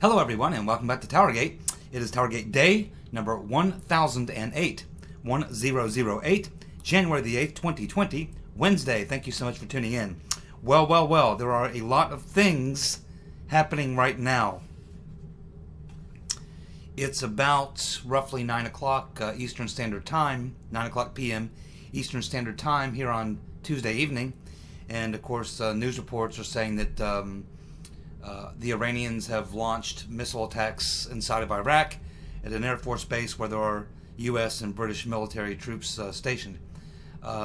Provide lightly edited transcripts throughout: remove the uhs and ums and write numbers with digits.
Hello everyone and welcome back to TowerGate. It is TowerGate day number 1008, 1008, January the 8th, 2020, Wednesday. Thank you so much for tuning in. Well, there are a lot of things happening right now. It's about roughly 9 o'clock Eastern Standard Time, 9 o'clock p.m. Eastern Standard Time here on Tuesday evening. And of course, news reports are saying that the Iranians have launched missile attacks inside of Iraq at an Air Force base where there are U.S. and British military troops stationed.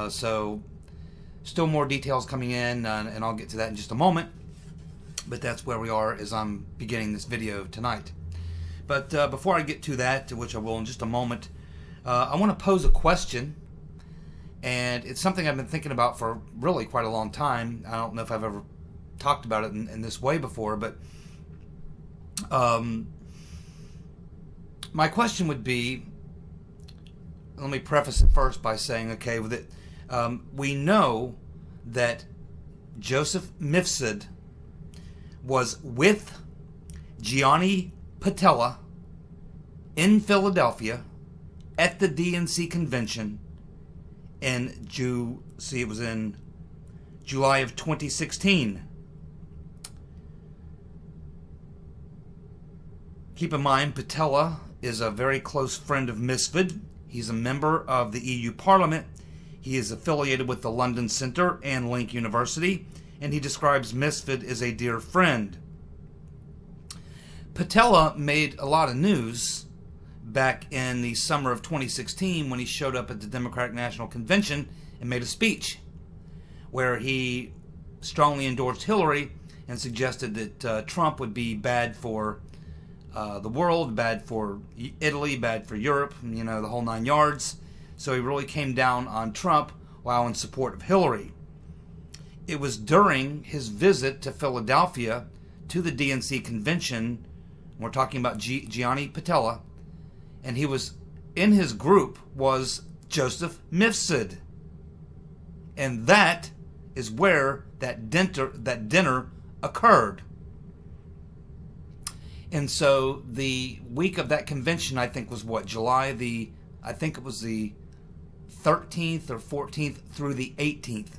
So still more details coming in, and I'll get to that in just a moment. But that's where we are as I'm beginning this video tonight. But before I get to that, which I will in just a moment, I want to pose a question. And it's something I've been thinking about for really quite a long time. I don't know if I've ever talked about it in this way before, but my question would be, let me preface it first by saying, okay, with it, we know that Joseph Mifsud was with Gianni Patella in Philadelphia at the DNC convention in it was in July of 2016. Keep in mind, Patella is a very close friend of Mifsud. He's a member of the EU Parliament. He is affiliated with the London Centre and Link University, and he describes Mifsud as a dear friend. Patella made a lot of news back in the summer of 2016 when he showed up at the Democratic National Convention and made a speech where he strongly endorsed Hillary and suggested that Trump would be bad for the world, bad for Italy, bad for Europe, you know, the whole nine yards. So he really came down on Trump while in support of Hillary. It was during his visit to Philadelphia to the DNC convention, we're talking about Gianni Patella, and he was in his group was Joseph Mifsud. And that is where that dinner occurred. And so the week of that convention, I think, was what, I think it was the 13th or 14th through the 18th.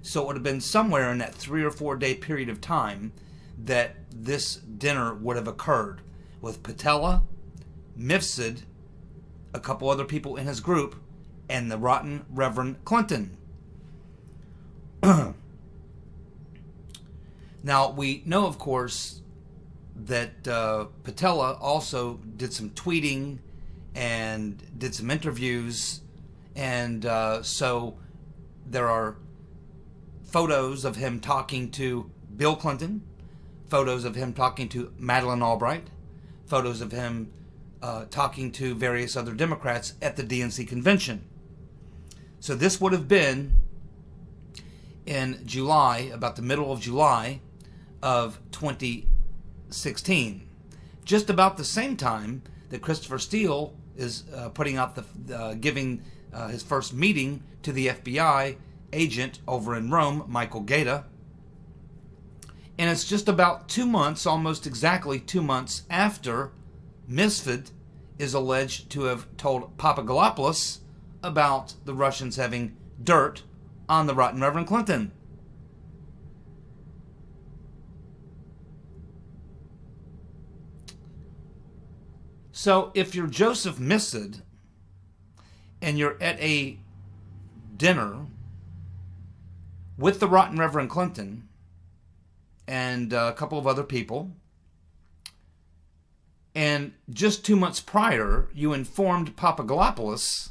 So it would have been somewhere in that 3 or 4 day period of time that this dinner would have occurred with Patella, Mifsud, a couple other people in his group, and the rotten Reverend Clinton. Now, we know, of course, that Patella also did some tweeting and did some interviews, and so there are photos of him talking to Bill Clinton, photos of him talking to Madeleine Albright, photos of him talking to various other Democrats at the DNC convention. So this would have been in July, about the middle of July of 2016, just about the same time that Christopher Steele is putting out giving his first meeting to the FBI agent over in Rome, Michael Gaeta. And it's just about 2 months, almost exactly 2 months after Mifsud is alleged to have told Papadopoulos about the Russians having dirt on the rotten Reverend Clinton. So if you're Joseph Mifsud and you're at a dinner with the rotten Reverend Clinton and a couple of other people, and just 2 months prior, you informed Papadopoulos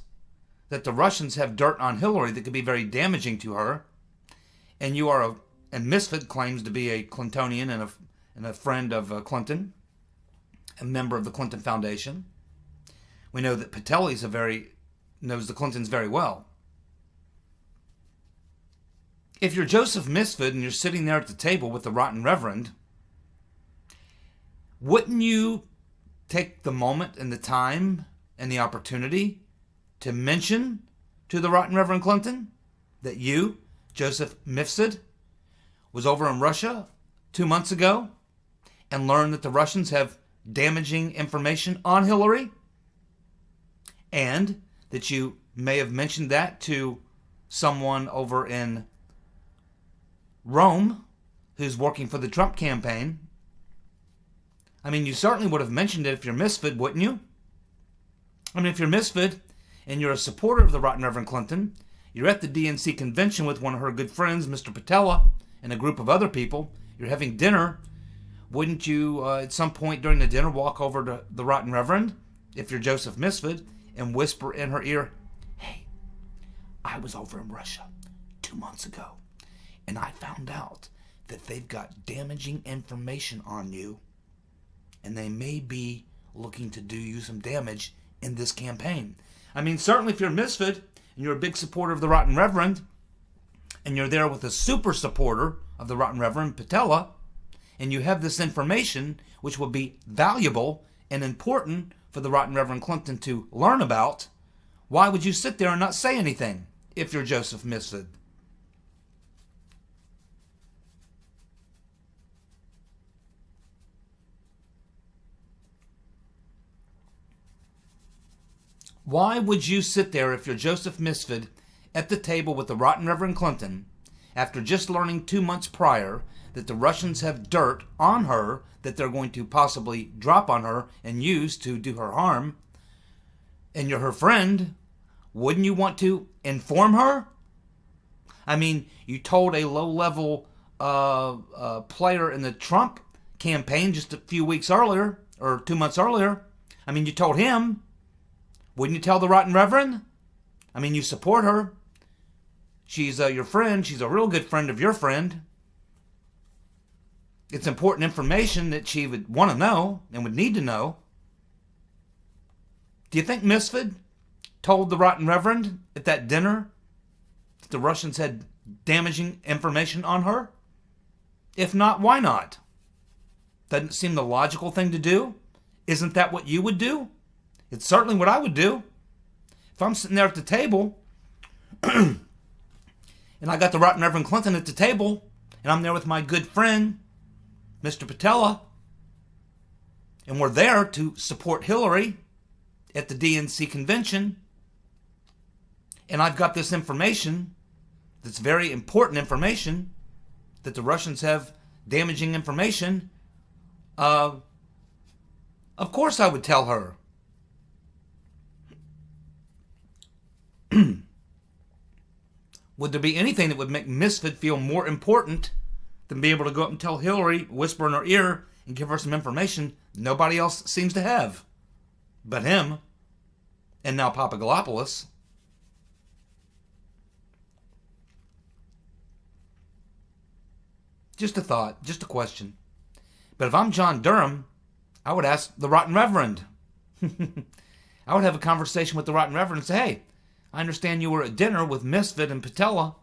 that the Russians have dirt on Hillary that could be very damaging to her, and and Mifsud claims to be a Clintonian and a friend of Clinton, a member of the Clinton Foundation. We know that Patella knows the Clintons very well. If you're Joseph Mifsud and you're sitting there at the table with the rotten Reverend, wouldn't you take the moment and the time and the opportunity to mention to the rotten Reverend Clinton that you, Joseph Mifsud, was over in Russia 2 months ago and learn that the Russians have damaging information on Hillary, and that you may have mentioned that to someone over in Rome who's working for the Trump campaign. I mean, you certainly would have mentioned it if you're Mifsud, wouldn't you? I mean, if you're Mifsud and you're a supporter of the Right Reverend Clinton, you're at the DNC convention with one of her good friends, Mr. Patella, and a group of other people, you're having dinner, wouldn't you at some point during the dinner walk over to the Right Reverend, if you're Joseph Mifsud, and whisper in her ear, "Hey, I was over in Russia 2 months ago, and I found out that they've got damaging information on you, and they may be looking to do you some damage in this campaign." I mean, certainly if you're Mifsud and you're a big supporter of the Right Reverend, and you're there with a super supporter of the Right Reverend Patella, and you have this information which will be valuable and important for the Right Reverend Clinton to learn about, why would you sit there and not say anything if you're Joseph Mifsud? Why would you sit there if you're Joseph Mifsud at the table with the Right Reverend Clinton after just learning 2 months prior that the Russians have dirt on her that they're going to possibly drop on her and use to do her harm, and you're her friend? Wouldn't you want to inform her? I mean, you told a low-level player in the Trump campaign just a few weeks earlier, or 2 months earlier. I mean, you told him. Wouldn't you tell the Right Reverend? I mean, you support her. She's your friend. She's a real good friend of your friend. It's important information that she would want to know and would need to know. Do you think Mifsud told the Right Reverend at that dinner that the Russians had damaging information on her? If not, why not? Doesn't it seem the logical thing to do? Isn't that what you would do? It's certainly what I would do. If I'm sitting there at the table and I got the Right Reverend Clinton at the table and I'm there with my good friend, Mr. Patella, and we're there to support Hillary at the DNC convention, and I've got this information that's very important information, that the Russians have damaging information, of course I would tell her. Would there be anything that would make Mifsud feel more important than be able to go up and tell Hillary, whisper in her ear, and give her some information nobody else seems to have but him, and now Papadopoulos? Just a thought, just a question. But if I'm John Durham, I would ask the Right Reverend. I would have a conversation with the Right Reverend and say, "Hey, I understand you were at dinner with Mifsud and Patella.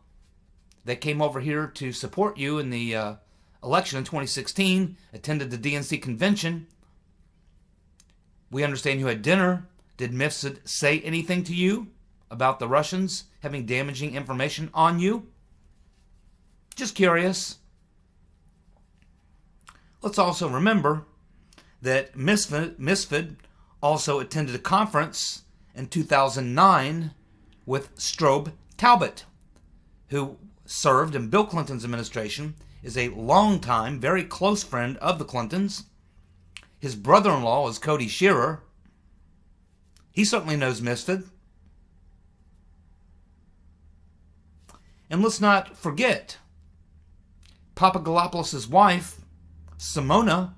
They came over here to support you in the election in 2016, attended the DNC convention. We understand you had dinner. Did Mifsud say anything to you about the Russians having damaging information on you?" Just curious. Let's also remember that Mifsud also attended a conference in 2009 with Strobe Talbot, who served in Bill Clinton's administration, is a longtime, very close friend of the Clintons. His brother-in-law is Cody Shearer. He certainly knows Mifsud. And let's not forget, Papadopoulos' wife, Simona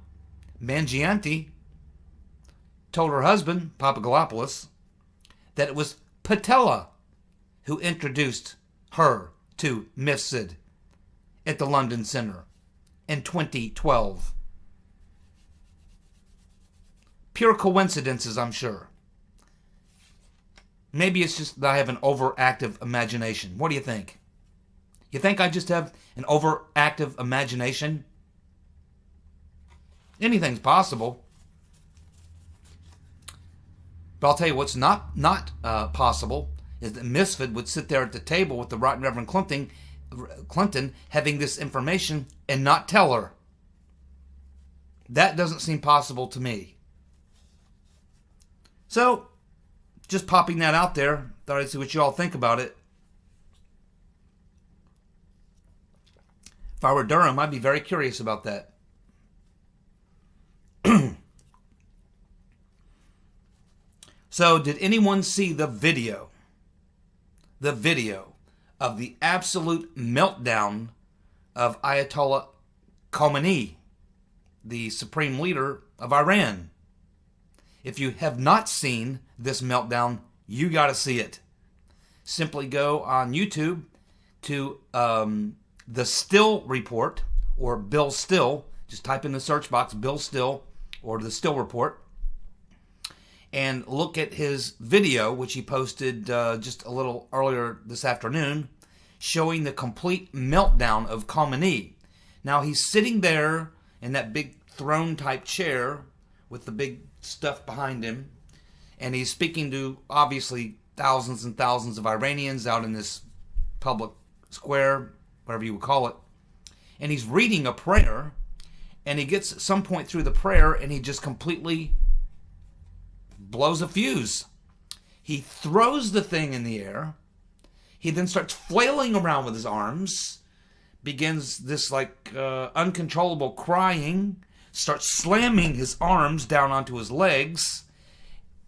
Mangianti, told her husband, Papadopoulos, that it was Patella who introduced her to Mifsud at the London Center in 2012. Pure coincidences, I'm sure. Maybe it's just that I have an overactive imagination. What do you think? You think I just have an overactive imagination? Anything's possible. But I'll tell you what's not possible is that Mifsud would sit there at the table with the Right Reverend Clinton having this information and not tell her. That doesn't seem possible to me. So, just popping that out there. Thought I'd see what you all think about it. If I were Durham, I'd be very curious about that. So, did anyone see the video? The video of the absolute meltdown of Ayatollah Khomeini, the supreme leader of Iran? If you have not seen this meltdown, you got to see it. Simply go on YouTube to the Still Report, or Bill Still. Just type in the search box Bill Still or the Still Report, and look at his video, which he posted just a little earlier this afternoon, showing the complete meltdown of Khomeini. Now, he's sitting there in that big throne-type chair with the big stuff behind him, and he's speaking to, obviously, thousands and thousands of Iranians out in this public square, whatever you would call it, and he's reading a prayer, and he gets at some point through the prayer, and he just completely blows a fuse. He throws the thing in the air. He then starts flailing around with his arms, begins this uncontrollable crying, starts slamming his arms down onto his legs.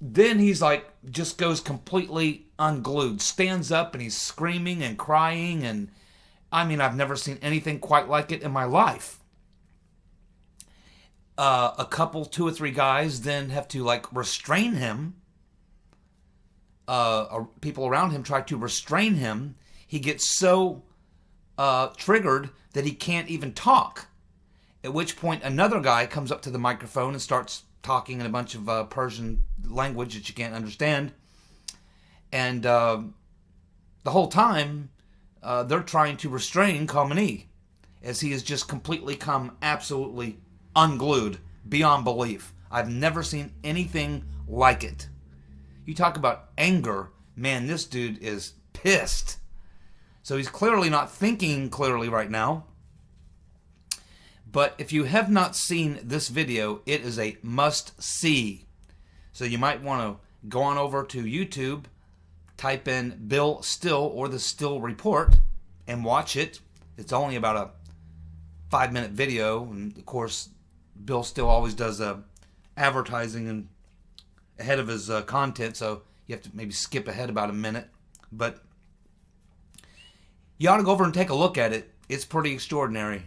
Then he's just goes completely unglued, stands up, and he's screaming and crying, and I mean, I've never seen anything quite like it in my life. A couple, 2 or 3 guys then have to restrain him. People around him try to restrain him. He gets so triggered that he can't even talk. At which point another guy comes up to the microphone and starts talking in a bunch of Persian language that you can't understand. And the whole time they're trying to restrain Khomeini, as he has just completely come absolutely unglued beyond belief. I've never seen anything like it. You talk about anger, man, this dude is pissed. So he's clearly not thinking clearly right now. But if you have not seen this video, it is a must-see. So you might want to go on over to YouTube, type in Bill Still or the Still Report, and watch it. It's only about a 5-minute video, and of course, Bill Still always does advertising and ahead of his content, so you have to maybe skip ahead about a minute. But you ought to go over and take a look at it. It's pretty extraordinary.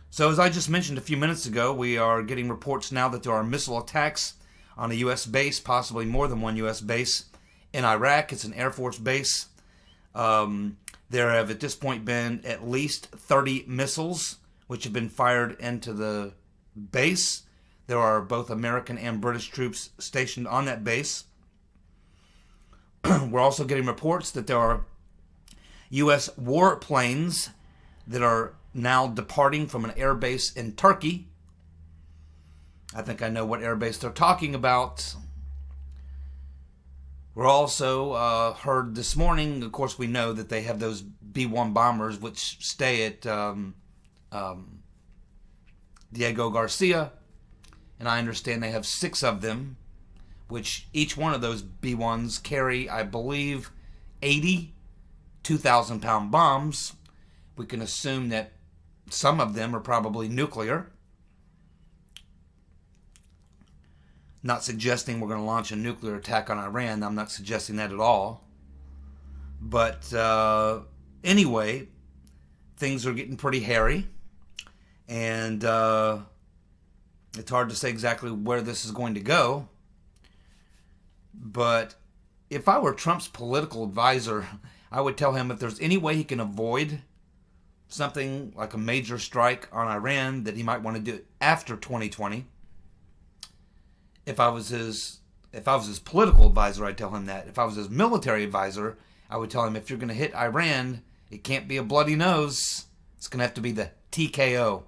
So as I just mentioned a few minutes ago, we are getting reports now that there are missile attacks on a U.S. base, possibly more than one U.S. base in Iraq. It's an Air Force base. There have at this point been at least 30 missiles which have been fired into the base. There are both American and British troops stationed on that base. We're also getting reports that there are U.S. warplanes that are now departing from an air base in Turkey. I think I know what air base they're talking about. We're also heard this morning, of course we know that they have those B-1 bombers which stay at Diego Garcia, and I understand they have 6 of them, which each one of those B-1s carry, I believe, 80 2,000-pound bombs. We can assume that some of them are probably nuclear. Not suggesting we're going to launch a nuclear attack on Iran. I'm not suggesting that at all. But anyway, things are getting pretty hairy. And it's hard to say exactly where this is going to go. But if I were Trump's political advisor, I would tell him if there's any way he can avoid something like a major strike on Iran, that he might want to do it after 2020. If I was his political advisor, I'd tell him that. If I was his military advisor, I would tell him, if you're going to hit Iran, it can't be a bloody nose. It's going to have to be the TKO.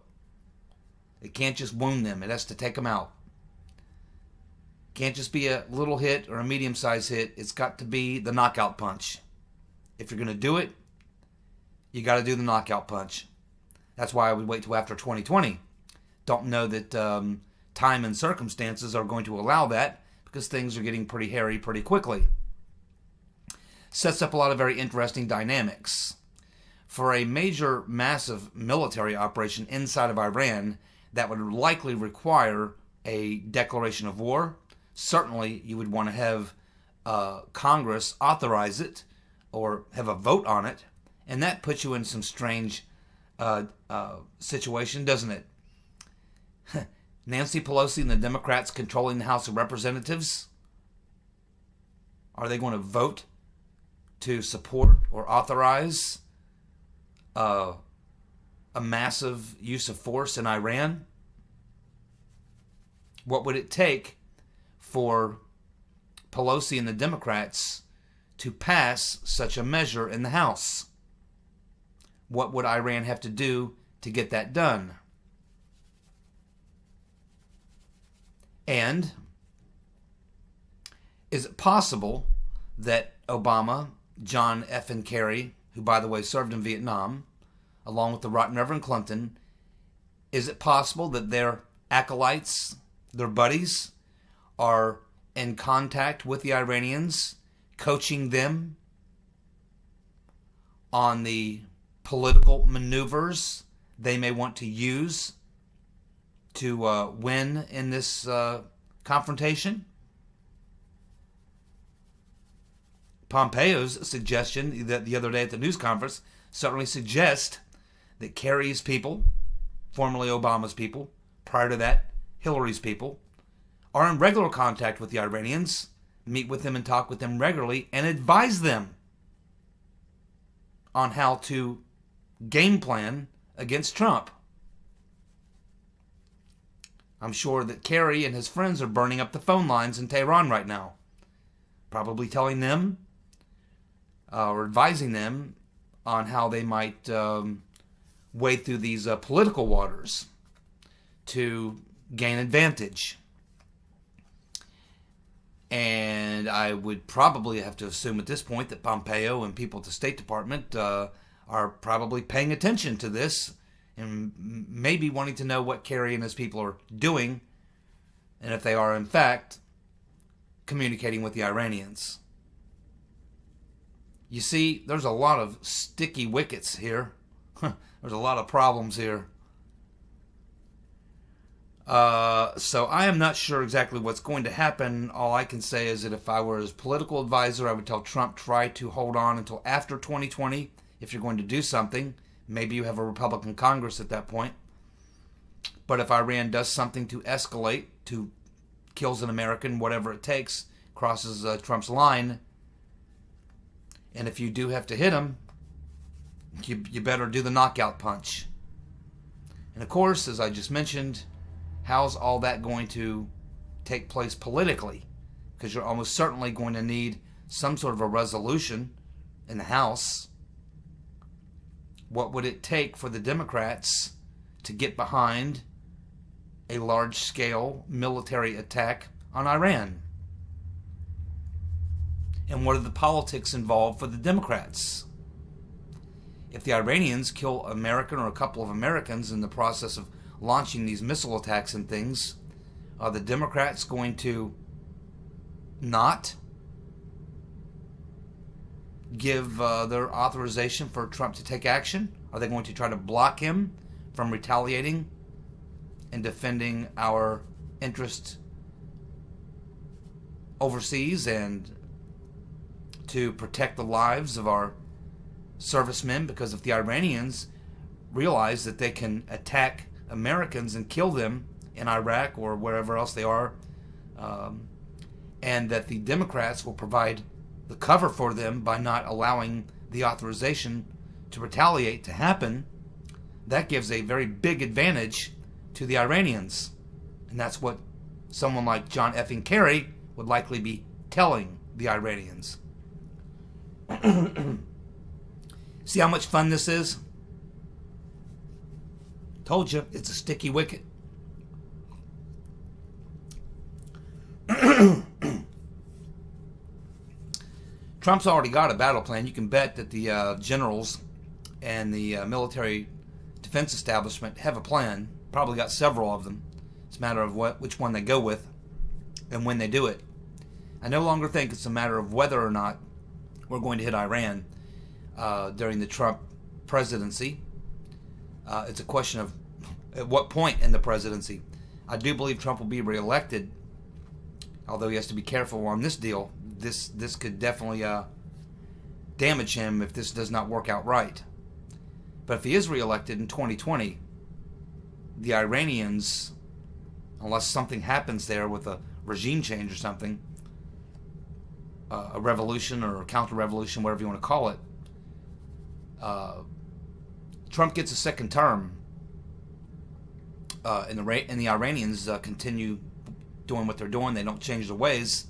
It can't just wound them. It has to take them out. It can't just be a little hit or a medium-sized hit. It's got to be the knockout punch. If you're going to do it, you got to do the knockout punch. That's why I would wait till after 2020. don't know that time and circumstances are going to allow that, because things are getting pretty hairy pretty quickly. Sets up a lot of very interesting dynamics. For a major, massive military operation inside of Iran that would likely require a declaration of war, certainly you would want to have Congress authorize it or have a vote on it, and that puts you in some strange situation, doesn't it? Nancy Pelosi and the Democrats controlling the House of Representatives, are they going to vote to support or authorize a massive use of force in Iran? What would it take for Pelosi and the Democrats to pass such a measure in the House? What would Iran have to do to get that done? And is it possible that Obama, John F. and Kerry, who by the way served in Vietnam, along with the Right Reverend Clinton, is it possible that their acolytes, their buddies, are in contact with the Iranians, coaching them on the political maneuvers they may want to use to win in this confrontation? Pompeo's suggestion that the other day at the news conference certainly suggests that Kerry's people, formerly Obama's people, prior to that Hillary's people, are in regular contact with the Iranians, meet with them and talk with them regularly, and advise them on how to game plan against Trump. I'm sure that Kerry and his friends are burning up the phone lines in Tehran right now, probably telling them or advising them on how they might wade through these political waters to gain advantage. And I would probably have to assume at this point that Pompeo and people at the State Department are probably paying attention to this and maybe wanting to know what Kerry and his people are doing, and if they are in fact communicating with the Iranians. You see, there's a lot of sticky wickets here. There's a lot of problems here. So I am not sure exactly what's going to happen. All I can say is that if I were his political advisor, I would tell Trump, try to hold on until after 2020 if you're going to do something. Maybe you have a Republican Congress at that point. But if Iran does something to escalate, to kills an American, whatever it takes, crosses Trump's line, and if you do have to hit him, you better do the knockout punch. And of course, as I just mentioned, how's all that going to take place politically? Because you're almost certainly going to need some sort of a resolution in the House. What would it take for the Democrats to get behind a large-scale military attack on Iran? And what are the politics involved for the Democrats? If the Iranians kill an American or a couple of Americans in the process of launching these missile attacks and things, are the Democrats going to not give their authorization for Trump to take action? Are they going to try to block him from retaliating and defending our interests overseas and to protect the lives of our servicemen? Because if the Iranians realize that they can attack Americans and kill them in Iraq or wherever else they are, and that the Democrats will provide the cover for them by not allowing the authorization to retaliate to happen, that gives a very big advantage to the Iranians. And that's what someone like John F. and Kerry would likely be telling the Iranians. See how much fun this is? Told you, it's a sticky wicket. Trump's already got a battle plan. You can bet that the generals and the military defense establishment have a plan. probably got several of them. It's a matter of which one they go with and when they do it. I no longer think it's a matter of whether or not we're going to hit Iran during the Trump presidency. It's a question of at what point in the presidency. I do believe Trump will be reelected, although he has to be careful on this deal. This could definitely damage him if this does not work out right. But if he is reelected in 2020, the Iranians, unless something happens there with a regime change or something, a revolution or a counter-revolution, whatever you want to call it, Trump gets a second term, and the Iranians continue doing what they're doing. They don't change their ways.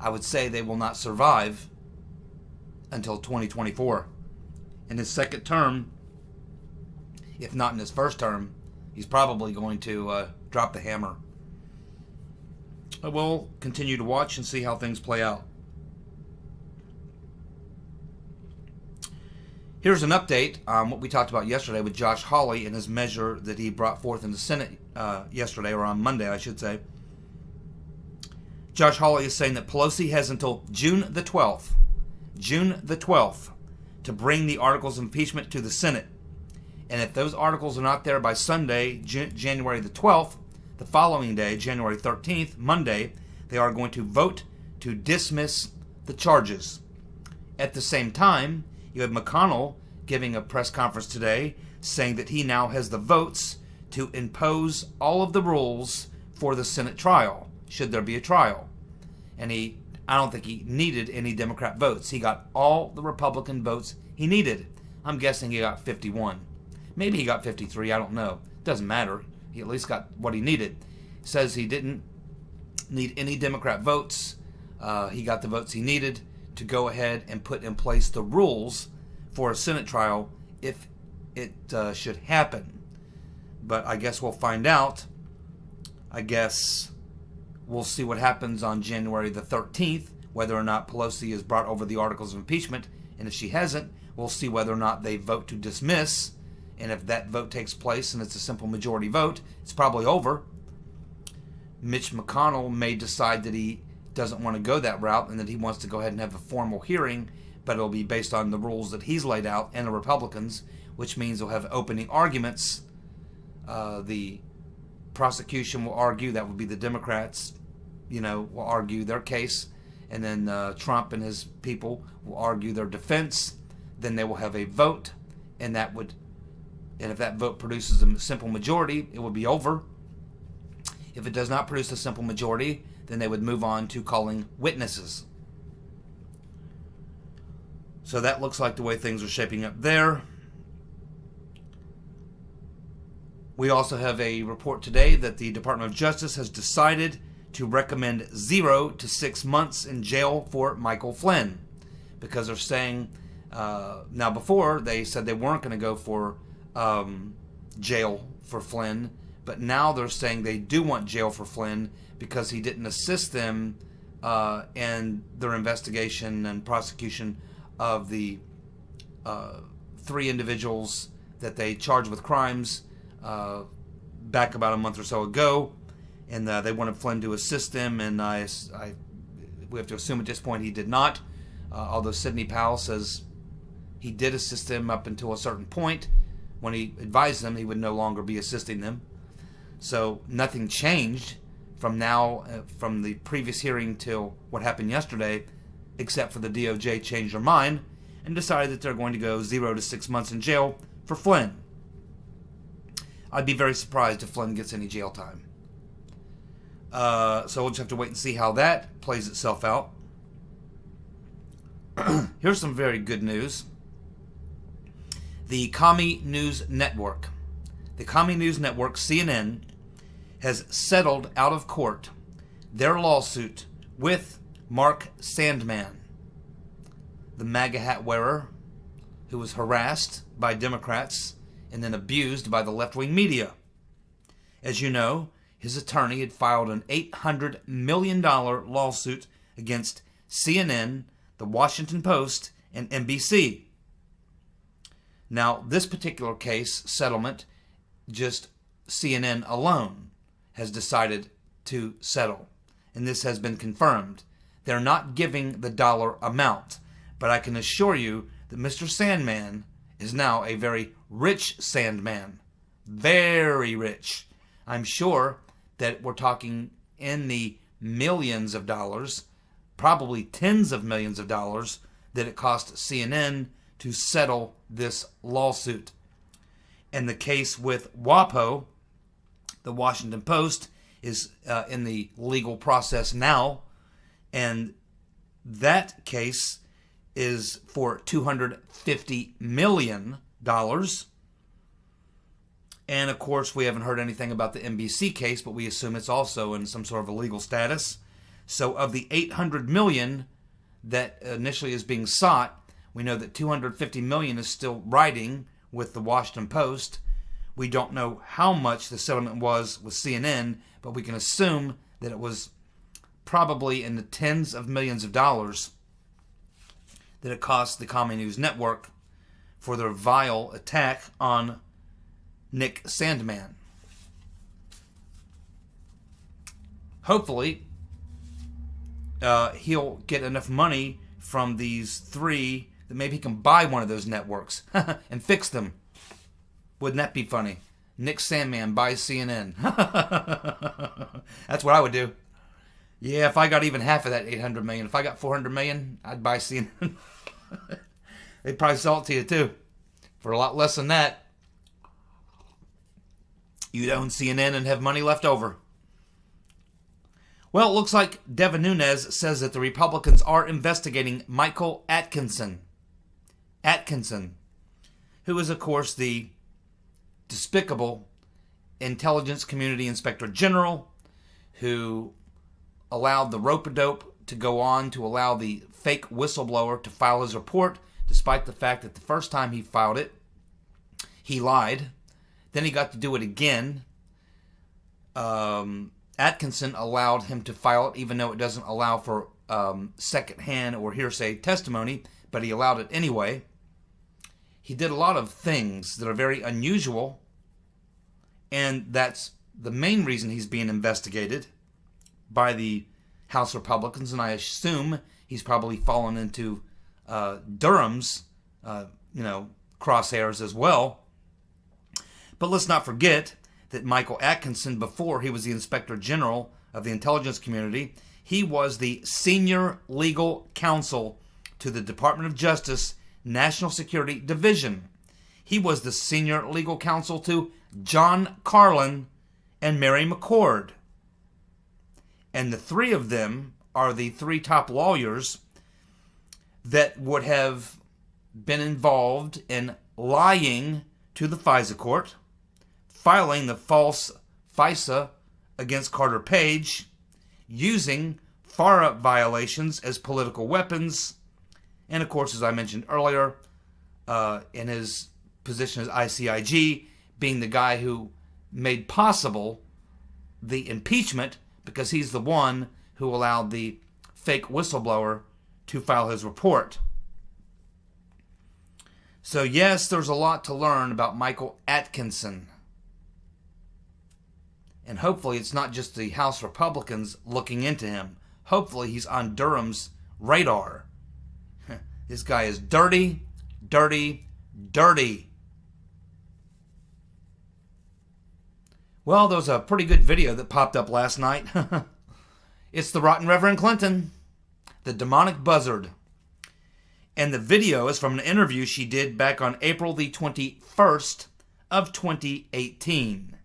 I would say they will not survive until 2024. In his second term, if not in his first term, he's probably going to drop the hammer. We'll continue to watch and see how things play out. Here's an update on what we talked about yesterday with Josh Hawley and his measure that he brought forth in the Senate yesterday, or on Monday, I should say. Josh Hawley is saying that Pelosi has until June the 12th, to bring the articles of impeachment to the Senate. And if those articles are not there by Sunday, January the 12th, the following day, January 13th, Monday, they are going to vote to dismiss the charges. At the same time, you have McConnell giving a press conference today saying that he now has the votes to impose all of the rules for the Senate trial, should there be a trial. And I don't think he needed any Democrat votes. He got all the Republican votes he needed. I'm guessing he got 51. Maybe he got 53, I don't know. Doesn't matter. He at least got what he needed. He says he didn't need any Democrat votes. He got the votes he needed to go ahead and put in place the rules for a Senate trial if it should happen. But I guess we'll find out. I guess we'll see what happens on January the 13th, whether or not Pelosi has brought over the articles of impeachment. And if she hasn't, we'll see whether or not they vote to dismiss. And if that vote takes place and it's a simple majority vote, it's probably over. Mitch McConnell may decide that he doesn't want to go that route and that he wants to go ahead and have a formal hearing, but it'll be based on the rules that he's laid out and the Republicans, which means they'll have opening arguments. The prosecution will argue, that would be the Democrats, will argue their case, and then Trump and his people will argue their defense. Then they will have a vote, and if that vote produces a simple majority, it will be over. If it does not produce a simple majority, then they would move on to calling witnesses. So that looks like the way things are shaping up there. We also have a report today that the Department of Justice has decided to recommend 0 to 6 months in jail for Michael Flynn, because they're saying, now before they said they weren't going to go for jail for Flynn, but now they're saying they do want jail for Flynn because he didn't assist them in their investigation and prosecution of the 3 individuals that they charged with crimes back about a month or so ago, and they wanted Flynn to assist them, and we have to assume at this point he did not, although Sidney Powell says he did assist them up until a certain point. When he advised them, he would no longer be assisting them. So nothing changed from the previous hearing till what happened yesterday, except for the DOJ changed their mind and decided that they're going to go 0 to 6 months in jail for Flynn. I'd be very surprised if Flynn gets any jail time. So we'll just have to wait and see how that plays itself out. Here's some very good news. The Commie News Network, CNN, has settled out of court their lawsuit with Mark Sandman, the MAGA hat wearer who was harassed by Democrats and then abused by the left-wing media. As you know, his attorney had filed an $800 million lawsuit against CNN, the Washington Post, and NBC. Now, this particular case settlement just CNN alone has decided to settle. And this has been confirmed. They're not giving the dollar amount. But I can assure you that Mr. Sandman is now a very rich Sandman. Very rich. I'm sure that we're talking in the millions of dollars, probably tens of millions of dollars, that it cost CNN to settle this lawsuit. And the case with WAPO, the Washington Post, is in the legal process now. And that case is for $250 million. And of course, we haven't heard anything about the NBC case, but we assume it's also in some sort of a legal status. So of the $800 million that initially is being sought, we know that $250 million is still riding with the Washington Post. We don't know how much the settlement was with CNN, but we can assume that it was probably in the tens of millions of dollars that it cost the Common News Network for their vile attack on Nick Sandman. Hopefully, he'll get enough money from these three that maybe he can buy one of those networks and fix them. Wouldn't that be funny? Nick Sandman buys CNN. That's what I would do. Yeah, if I got even half of that $800 million, if I got $400 million, I'd buy CNN. They'd probably sell it to you too for a lot less than that. You'd own CNN and have money left over. Well, it looks like Devin Nunes says that the Republicans are investigating Michael Atkinson. Atkinson, who is, of course, the despicable intelligence community inspector general who allowed the rope-a-dope to go on to allow the fake whistleblower to file his report, despite the fact that the first time he filed it, he lied. Then he got to do it again. Atkinson allowed him to file it, even though it doesn't allow for secondhand or hearsay testimony, but he allowed it anyway. He did a lot of things that are very unusual, and that's the main reason he's being investigated by the House Republicans, and I assume he's probably fallen into Durham's, crosshairs as well. But let's not forget that Michael Atkinson, before he was the Inspector General of the intelligence community, he was the senior legal counsel to the Department of Justice National Security Division. He was the senior legal counsel to John Carlin and Mary McCord. And the three of them are the three top lawyers that would have been involved in lying to the FISA court, filing the false FISA against Carter Page, using FARA violations as political weapons, and of course, as I mentioned earlier, in his position as ICIG, being the guy who made possible the impeachment because he's the one who allowed the fake whistleblower to file his report. So yes, there's a lot to learn about Michael Atkinson. And hopefully it's not just the House Republicans looking into him. Hopefully he's on Durham's radar. This guy is dirty, dirty, dirty. Well, there was a pretty good video that popped up last night. It's the Rotten Reverend Clinton, the demonic buzzard. And the video is from an interview she did back on April the 21st of 2018.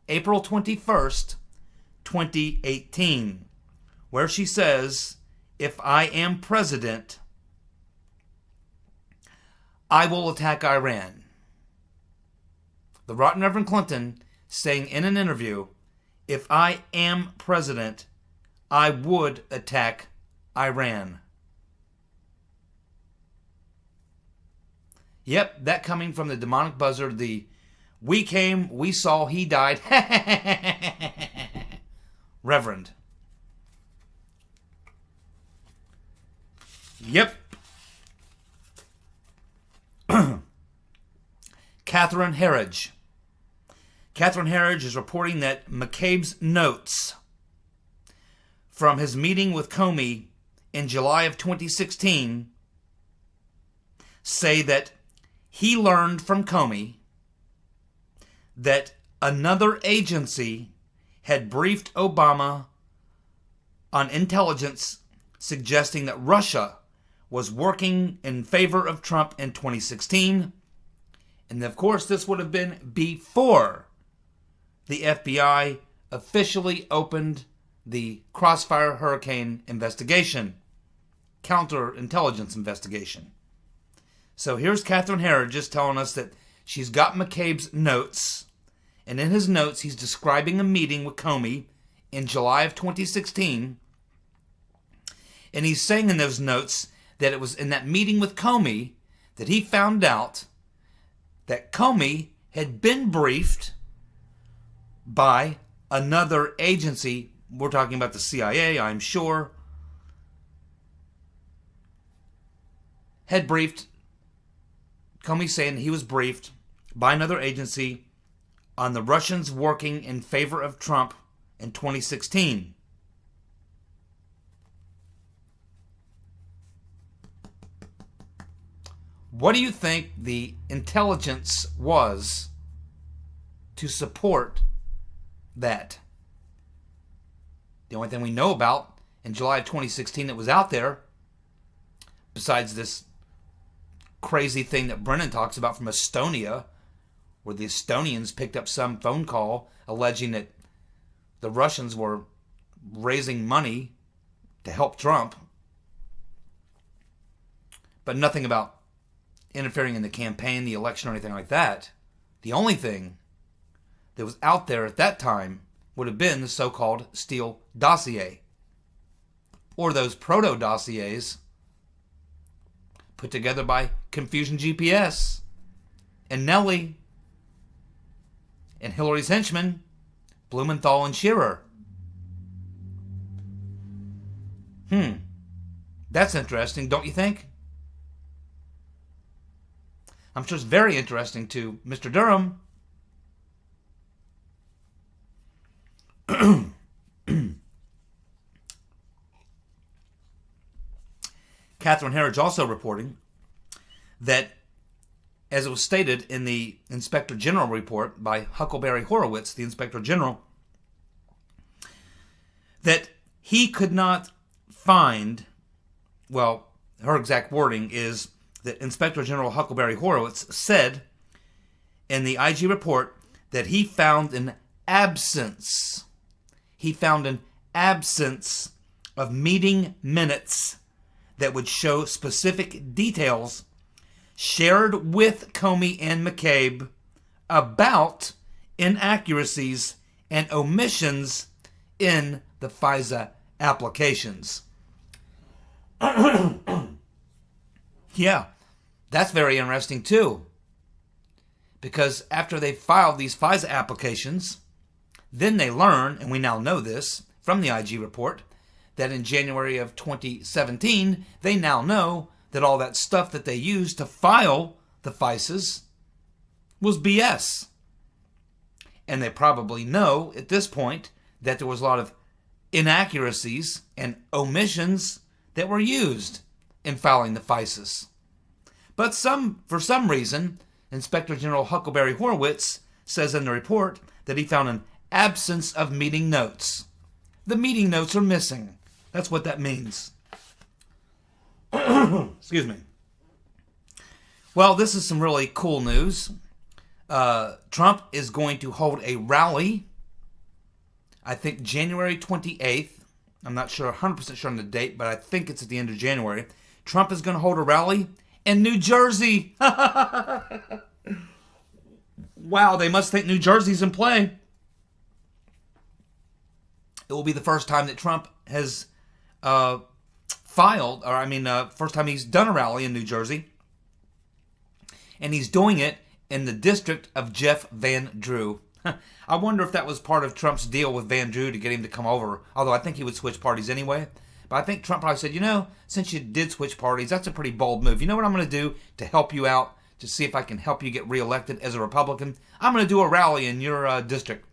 April 21st, 2018, where she says, "If I am president, I will attack Iran." The Rotten Reverend Clinton saying in an interview, "If I am president, I would attack Iran." Yep, that coming from the demonic buzzard, the "we came, we saw, he died" Reverend. Yep. Catherine Herridge. Catherine Herridge is reporting that McCabe's notes from his meeting with Comey in July of 2016 say that he learned from Comey that another agency had briefed Obama on intelligence suggesting that Russia was working in favor of Trump in 2016. And of course, this would have been before the FBI officially opened the Crossfire Hurricane investigation, counterintelligence investigation. So here's Catherine Herridge just telling us that she's got McCabe's notes, and in his notes he's describing a meeting with Comey in July of 2016, and he's saying in those notes that it was in that meeting with Comey that he found out that Comey had been briefed by another agency. We're talking about the CIA, I'm sure. Had briefed, Comey saying he was briefed by another agency on the Russians working in favor of Trump in 2016. What do you think the intelligence was to support that? The only thing we know about in July of 2016 that was out there, besides this crazy thing that Brennan talks about from Estonia, where the Estonians picked up some phone call alleging that the Russians were raising money to help Trump, but nothing about interfering in the campaign, the election, or anything like that. The only thing that was out there at that time would have been the so-called Steele dossier, or those proto-dossiers put together by Confusion GPS and Nellie and Hillary's henchmen, Blumenthal and Shearer. That's interesting, don't you think? I'm sure it's very interesting to Mr. Durham. Catherine Herridge also reporting that, as it was stated in the Inspector General report by Huckleberry Horowitz, the Inspector General, that he could not find, well, her exact wording is that Inspector General Huckleberry Horowitz said in the IG report that he found an absence of meeting minutes that would show specific details shared with Comey and McCabe about inaccuracies and omissions in the FISA applications. Yeah, that's very interesting too. Because after they filed these FISA applications, then they learn, and we now know this from the IG report, that in January of 2017, they now know that all that stuff that they used to file the FISAs was BS. And they probably know at this point that there was a lot of inaccuracies and omissions that were used in filing the FISAs. But for some reason, Inspector General Huckleberry Horowitz says in the report that he found an absence of meeting notes. The meeting notes are missing. That's what that means. Excuse me. Well, this is some really cool news. Trump is going to hold a rally, I think January 28th. I'm not sure, 100% sure on the date, but I think it's at the end of January. Trump is going to hold a rally in New Jersey. Wow, they must think New Jersey's in play. It will be the first time that Trump has first time he's done a rally in New Jersey. And he's doing it in the district of Jeff Van Drew. I wonder if that was part of Trump's deal with Van Drew to get him to come over. Although I think he would switch parties anyway. But I think Trump probably said, since you did switch parties, that's a pretty bold move. You know what I'm going to do to help you out, to see if I can help you get reelected as a Republican. I'm going to do a rally in your district.